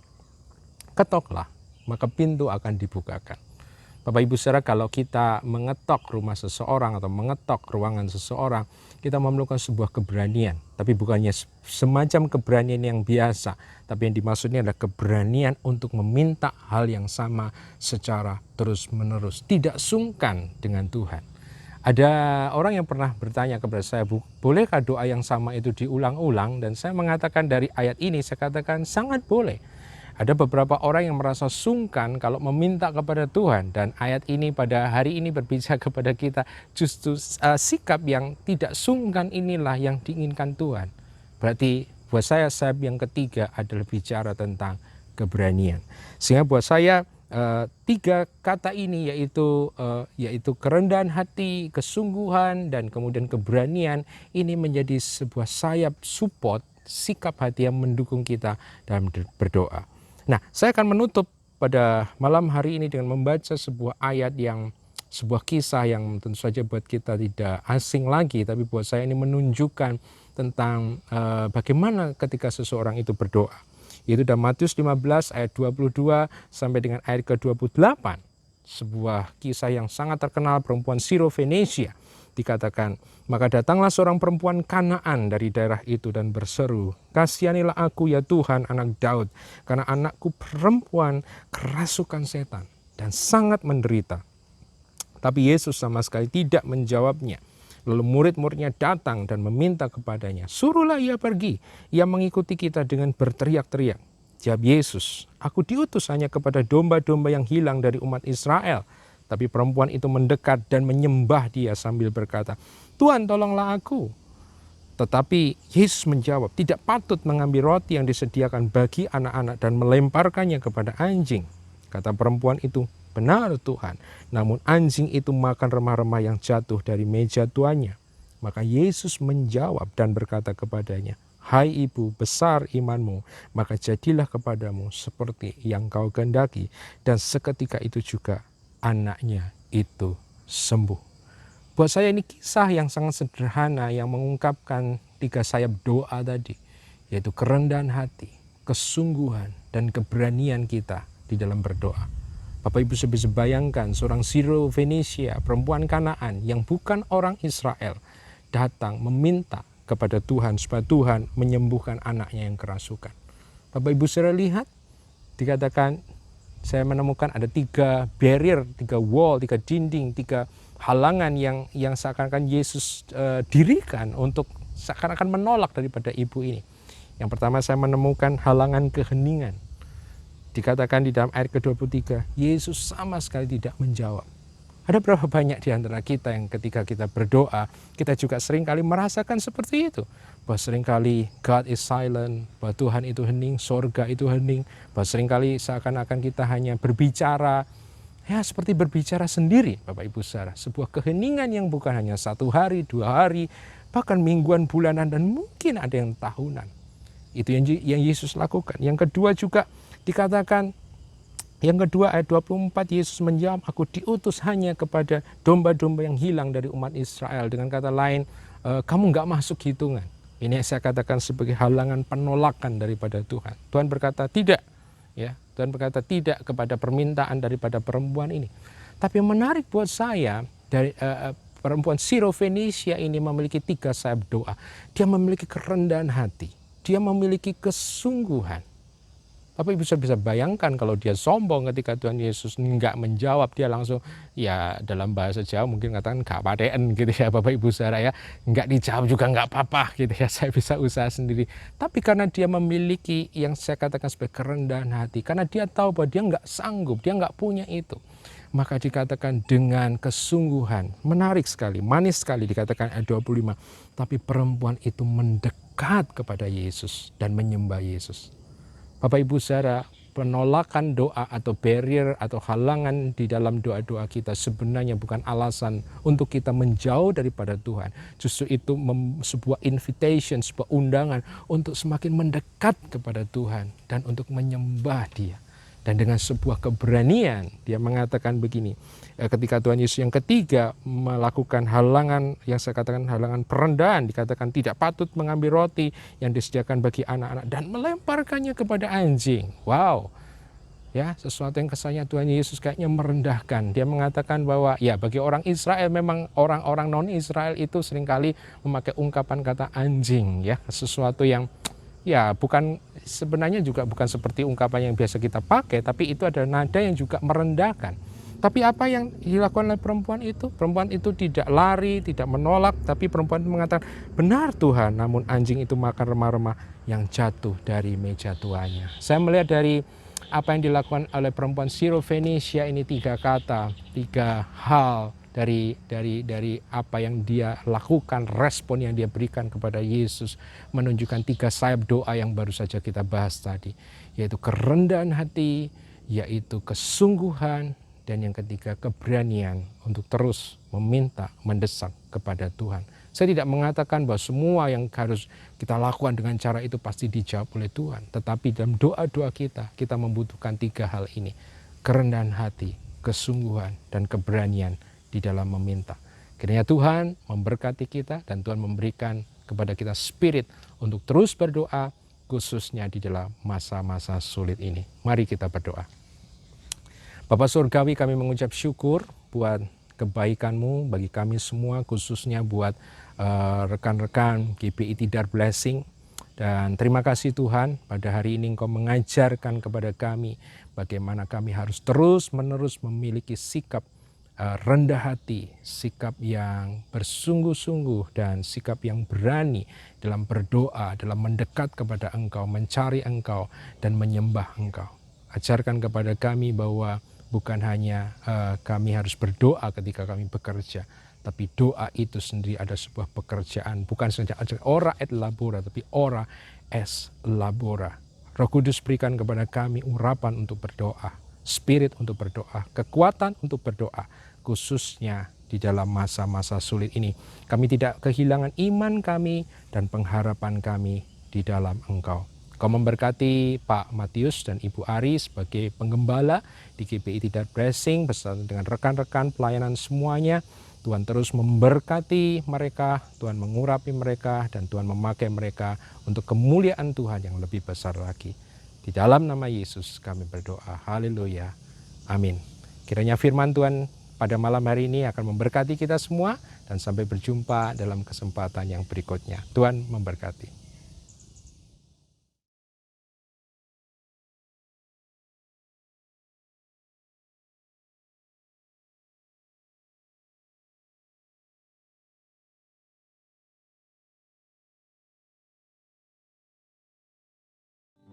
ketoklah, maka pintu akan dibukakan. Bapak Ibu saudara, kalau kita mengetok rumah seseorang atau mengetok ruangan seseorang, kita memerlukan sebuah keberanian. Tapi bukannya semacam keberanian yang biasa, tapi yang dimaksudnya adalah keberanian untuk meminta hal yang sama secara terus-menerus. Tidak sungkan dengan Tuhan. Ada orang yang pernah bertanya kepada saya, bolehkah doa yang sama itu diulang-ulang? Dan saya mengatakan dari ayat ini, saya katakan sangat boleh. Ada beberapa orang yang merasa sungkan kalau meminta kepada Tuhan, dan ayat ini pada hari ini berbicara kepada kita justru sikap yang tidak sungkan inilah yang diinginkan Tuhan. Berarti buat saya yang ketiga adalah bicara tentang keberanian. Sehingga buat saya tiga kata ini yaitu kerendahan hati, kesungguhan, dan kemudian keberanian, ini menjadi sebuah sayap support, sikap hati yang mendukung kita dalam berdoa. Nah, saya akan menutup pada malam hari ini dengan membaca sebuah ayat sebuah kisah yang tentu saja buat kita tidak asing lagi, tapi buat saya ini menunjukkan tentang bagaimana ketika seseorang itu berdoa. Yaitu dalam Matius 15 ayat 22 sampai dengan ayat ke-28. Sebuah kisah yang sangat terkenal, perempuan Sirofenesia. Dikatakan, maka datanglah seorang perempuan Kanaan dari daerah itu dan berseru, kasihanilah aku ya Tuhan anak Daud, karena anakku perempuan kerasukan setan dan sangat menderita. Tapi Yesus sama sekali tidak menjawabnya. Lalu murid-muridnya datang dan meminta kepadanya, suruhlah ia pergi. Ia mengikuti kita dengan berteriak-teriak. Jawab Yesus, aku diutus hanya kepada domba-domba yang hilang dari umat Israel. Tapi perempuan itu mendekat dan menyembah dia sambil berkata, Tuhan tolonglah aku. Tetapi Yesus menjawab, tidak patut mengambil roti yang disediakan bagi anak-anak dan melemparkannya kepada anjing. Kata perempuan itu, benar Tuhan, namun anjing itu makan remah-remah yang jatuh dari meja tuannya. Maka Yesus menjawab dan berkata kepadanya, hai ibu, besar imanmu, maka jadilah kepadamu seperti yang kau kehendaki. Dan seketika itu juga anaknya itu sembuh. Buat saya ini kisah yang sangat sederhana yang mengungkapkan tiga sayap doa tadi, yaitu kerendahan hati, kesungguhan, dan keberanian kita di dalam berdoa. Bapak Ibu bisa bayangkan seorang Sirofenesia, perempuan Kanaan yang bukan orang Israel, datang meminta kepada Tuhan supaya Tuhan menyembuhkan anaknya yang kerasukan. Bapak Ibu sudah lihat, dikatakan saya menemukan ada 3 barrier, 3 wall, 3 dinding, 3 halangan yang seakan-akan Yesus dirikan untuk seakan-akan menolak daripada ibu ini. Yang pertama saya menemukan halangan keheningan. Dikatakan di dalam ayat ke-23, Yesus sama sekali tidak menjawab. Ada berapa banyak di antara kita yang ketika kita berdoa, kita juga seringkali merasakan seperti itu. Bahwa seringkali God is silent, bahwa Tuhan itu hening, sorga itu hening. Bahwa seringkali seakan-akan kita hanya berbicara, ya seperti berbicara sendiri Bapak Ibu saudara. Sebuah keheningan yang bukan hanya 1 hari, 2 hari, bahkan mingguan, bulanan, dan mungkin ada yang tahunan. Itu yang Yesus lakukan. Yang kedua juga dikatakan, yang kedua ayat 24, Yesus menjawab, aku diutus hanya kepada domba-domba yang hilang dari umat Israel. Dengan kata lain, kamu nggak masuk hitungan. Ini saya katakan sebagai halangan penolakan daripada Tuhan. Tuhan berkata tidak, ya. Tuhan berkata tidak kepada permintaan daripada perempuan ini. Tapi yang menarik buat saya, dari perempuan Sirofenesia ini memiliki 3 sayap doa. Dia memiliki kerendahan hati, dia memiliki kesungguhan. Bapak Ibu Saudara bisa bayangkan kalau dia sombong ketika Tuhan Yesus nggak menjawab, dia langsung ya dalam bahasa Jawa mungkin katakan gak paten gitu ya Bapak Ibu Saudara ya. Nggak dijawab juga nggak apa-apa gitu ya, saya bisa usaha sendiri. Tapi karena dia memiliki yang saya katakan sebagai kerendahan hati, karena dia tahu bahwa dia nggak sanggup, dia nggak punya itu, maka dikatakan dengan kesungguhan, menarik sekali, manis sekali dikatakan ayat 25. Tapi perempuan itu mendekat kepada Yesus dan menyembah Yesus. Bapak Ibu Saudara, penolakan doa atau barrier atau halangan di dalam doa-doa kita sebenarnya bukan alasan untuk kita menjauh daripada Tuhan. Justru itu sebuah invitation, sebuah undangan untuk semakin mendekat kepada Tuhan dan untuk menyembah Dia. Dan dengan sebuah keberanian dia mengatakan begini, ketika Tuhan Yesus yang ketiga melakukan halangan, yang saya katakan halangan perendahan, dikatakan tidak patut mengambil roti yang disediakan bagi anak-anak dan melemparkannya kepada anjing. Wow, ya, sesuatu yang kesannya Tuhan Yesus kayaknya merendahkan. Dia mengatakan bahwa ya bagi orang Israel, memang orang-orang non-Israel itu seringkali memakai ungkapan kata anjing, ya, sesuatu yang ya bukan, sebenarnya juga bukan seperti ungkapan yang biasa kita pakai, tapi itu ada nada yang juga merendahkan. Tapi apa yang dilakukan oleh perempuan itu? Perempuan itu tidak lari, tidak menolak, tapi perempuan itu mengatakan, benar Tuhan, namun anjing itu makan remah-remah yang jatuh dari meja tuannya. Saya melihat dari apa yang dilakukan oleh perempuan Sirofenisia ini 3 kata, 3 hal dari apa yang dia lakukan, respon yang dia berikan kepada Yesus, menunjukkan 3 sayap doa yang baru saja kita bahas tadi, yaitu kerendahan hati, yaitu kesungguhan, dan yang ketiga keberanian untuk terus meminta, mendesak kepada Tuhan. Saya tidak mengatakan bahwa semua yang harus kita lakukan dengan cara itu pasti dijawab oleh Tuhan, tetapi dalam doa-doa kita membutuhkan 3 hal ini: kerendahan hati, kesungguhan, dan keberanian di dalam meminta. Kiranya Tuhan memberkati kita dan Tuhan memberikan kepada kita spirit untuk terus berdoa, khususnya di dalam masa-masa sulit ini. Mari kita berdoa. Bapak Surgawi, kami mengucap syukur buat kebaikan-Mu bagi kami semua, khususnya buat rekan-rekan GBI Tidar Blessing. Dan terima kasih Tuhan, pada hari ini Engkau mengajarkan kepada kami bagaimana kami harus terus-menerus memiliki sikap rendah hati, sikap yang bersungguh-sungguh, dan sikap yang berani dalam berdoa, dalam mendekat kepada Engkau, mencari Engkau, dan menyembah Engkau. Ajarkan kepada kami bahwa bukan hanya kami harus berdoa ketika kami bekerja, tapi doa itu sendiri ada sebuah pekerjaan, bukan saja ora et labora, tapi ora es labora. Roh Kudus berikan kepada kami urapan untuk berdoa, spirit untuk berdoa, kekuatan untuk berdoa, khususnya di dalam masa-masa sulit ini. Kami tidak kehilangan iman kami dan pengharapan kami di dalam Engkau. Kau memberkati Pak Matius dan Ibu Ari sebagai penggembala di GBI Tidar Blessing beserta dengan rekan-rekan pelayanan semuanya. Tuhan terus memberkati mereka, Tuhan mengurapi mereka, dan Tuhan memakai mereka untuk kemuliaan Tuhan yang lebih besar lagi. Di dalam nama Yesus kami berdoa. Haleluya. Amin. Kiranya firman Tuhan pada malam hari ini akan memberkati kita semua, dan sampai berjumpa dalam kesempatan yang berikutnya. Tuhan memberkati.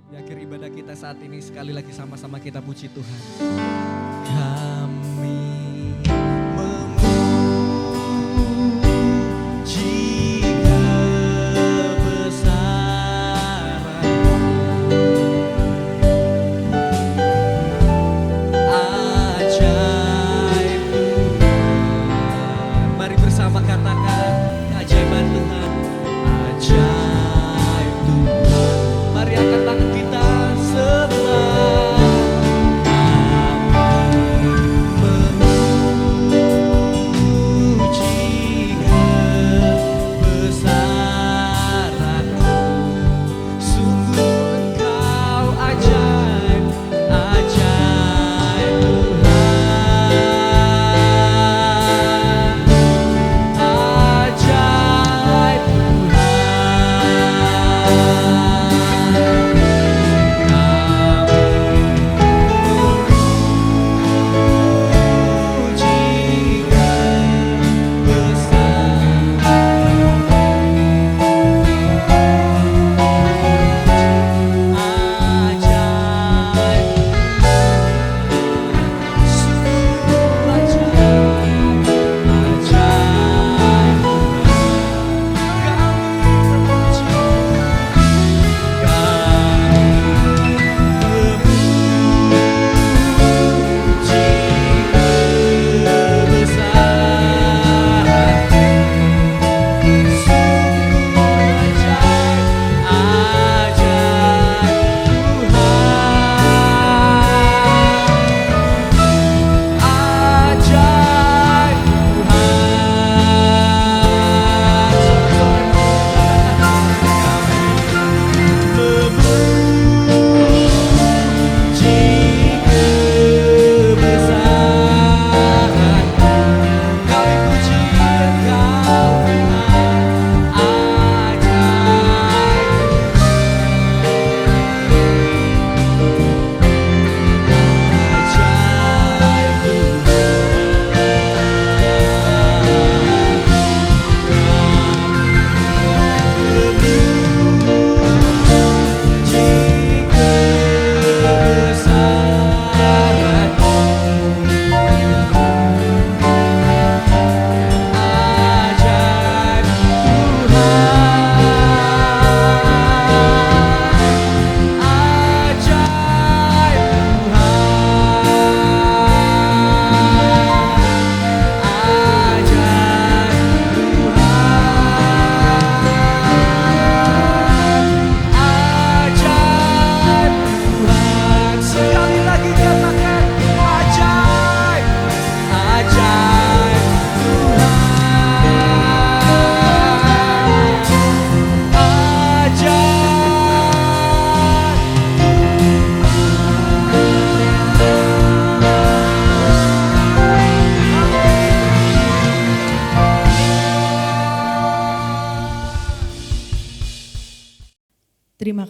Di akhir ibadah kita saat ini, sekali lagi sama-sama kita puji Tuhan. Kami memuji kebesaran-Mu, ajaib Tuhan. Mari bersama katakan keajaiban Tuhan, ajaib Tuhan. Mari angkat tangan kita semua. Kami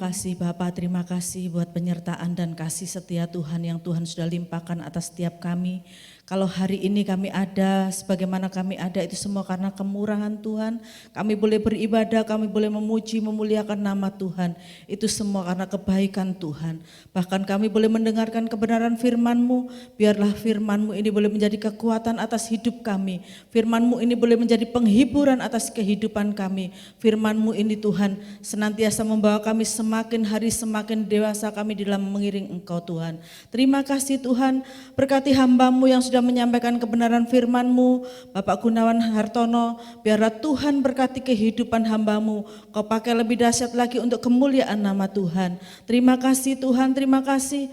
kasih Bapak, terima kasih buat penyertaan dan kasih setia Tuhan yang Tuhan sudah limpahkan atas setiap kami. Kalau hari ini kami ada, sebagaimana kami ada itu semua karena kemurahan Tuhan. Kami boleh beribadah, kami boleh memuji, memuliakan nama Tuhan. Itu semua karena kebaikan Tuhan. Bahkan kami boleh mendengarkan kebenaran firman-Mu. Biarlah firman-Mu ini boleh menjadi kekuatan atas hidup kami. Firman-Mu ini boleh menjadi penghiburan atas kehidupan kami. Firman-Mu ini Tuhan senantiasa membawa kami semakin hari semakin dewasa kami di dalam mengiring Engkau Tuhan. Terima kasih Tuhan, berkati hamba-Mu yang sudah menyampaikan kebenaran firman-Mu, Bapak Gunawan Hartono, biarlah Tuhan berkati kehidupan hamba-Mu, Kau pakai lebih dahsyat lagi untuk kemuliaan nama Tuhan. Terima kasih Tuhan, terima kasih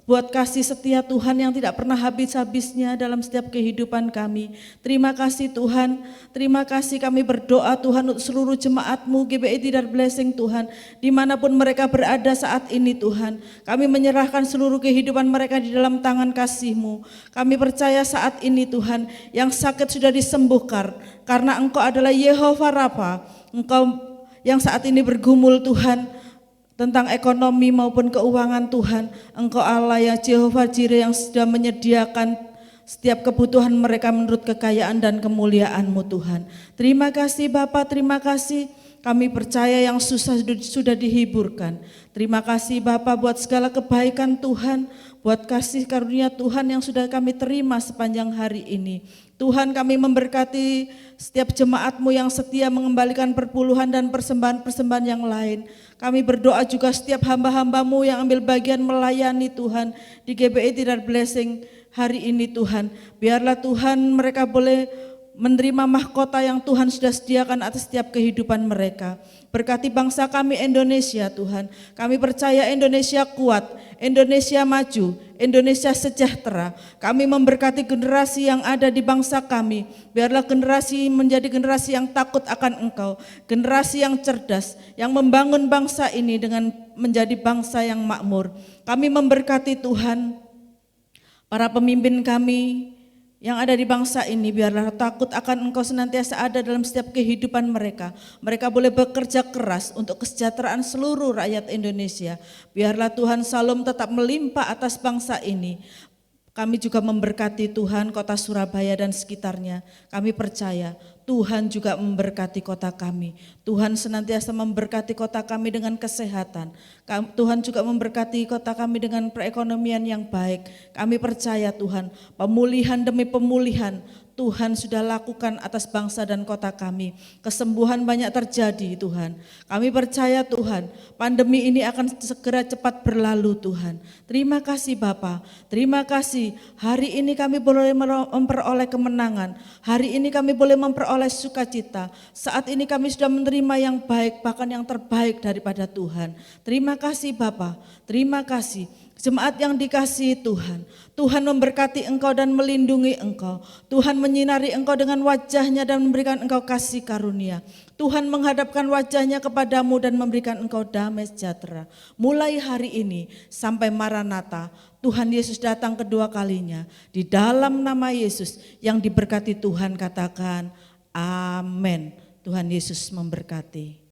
buat kasih setia Tuhan yang tidak pernah habis-habisnya dalam setiap kehidupan kami. Terima kasih Tuhan, terima kasih kami berdoa Tuhan untuk seluruh jemaat-Mu GBI Tidar Blessing Tuhan, dimanapun mereka berada saat ini Tuhan. Kami menyerahkan seluruh kehidupan mereka di dalam tangan kasih-Mu. Kami percaya saat ini Tuhan, yang sakit sudah disembuhkan karena Engkau adalah Yehova Rafa. Engkau yang saat ini bergumul Tuhan, tentang ekonomi maupun keuangan Tuhan, Engkau Allah yang Jehovah Jireh yang sudah menyediakan setiap kebutuhan mereka menurut kekayaan dan kemuliaan-Mu Tuhan. Terima kasih Bapa, terima kasih. Kami percaya yang susah sudah dihiburkan. Terima kasih Bapa buat segala kebaikan Tuhan, buat kasih karunia Tuhan yang sudah kami terima sepanjang hari ini. Tuhan, kami memberkati setiap jemaat-Mu yang setia mengembalikan perpuluhan dan persembahan-persembahan yang lain. Kami berdoa juga setiap hamba-hamba-Mu yang ambil bagian melayani Tuhan di GBI Tidar Blessing hari ini Tuhan. Biarlah Tuhan mereka boleh menerima mahkota yang Tuhan sudah sediakan atas setiap kehidupan mereka. Berkati bangsa kami Indonesia Tuhan. Kami percaya Indonesia kuat, Indonesia maju, Indonesia sejahtera. Kami memberkati generasi yang ada di bangsa kami. Biarlah generasi menjadi generasi yang takut akan Engkau, generasi yang cerdas, yang membangun bangsa ini dengan menjadi bangsa yang makmur. Kami memberkati Tuhan, para pemimpin kami yang ada di bangsa ini, biarlah takut akan Engkau senantiasa ada dalam setiap kehidupan mereka. Mereka boleh bekerja keras untuk kesejahteraan seluruh rakyat Indonesia. Biarlah Tuhan Shalom tetap melimpah atas bangsa ini. Kami juga memberkati Tuhan kota Surabaya dan sekitarnya. Kami percaya Tuhan juga memberkati kota kami. Tuhan senantiasa memberkati kota kami dengan kesehatan. Tuhan juga memberkati kota kami dengan perekonomian yang baik. Kami percaya Tuhan, pemulihan demi pemulihan Tuhan sudah lakukan atas bangsa dan kota kami. Kesembuhan banyak terjadi Tuhan. Kami percaya Tuhan, pandemi ini akan segera cepat berlalu Tuhan. Terima kasih Bapa, terima kasih. Hari ini kami boleh memperoleh kemenangan. Hari ini kami boleh memperoleh sukacita. Saat ini kami sudah menerima yang baik, bahkan yang terbaik daripada Tuhan. Terima kasih Bapa, terima kasih. Jemaat yang dikasihi Tuhan, Tuhan memberkati engkau dan melindungi engkau. Tuhan menyinari engkau dengan wajahnya dan memberikan engkau kasih karunia. Tuhan menghadapkan wajahnya kepadamu dan memberikan engkau damai sejahtera. Mulai hari ini sampai Maranatha, Tuhan Yesus datang kedua kalinya. Di dalam nama Yesus yang diberkati Tuhan katakan, amin. Tuhan Yesus memberkati.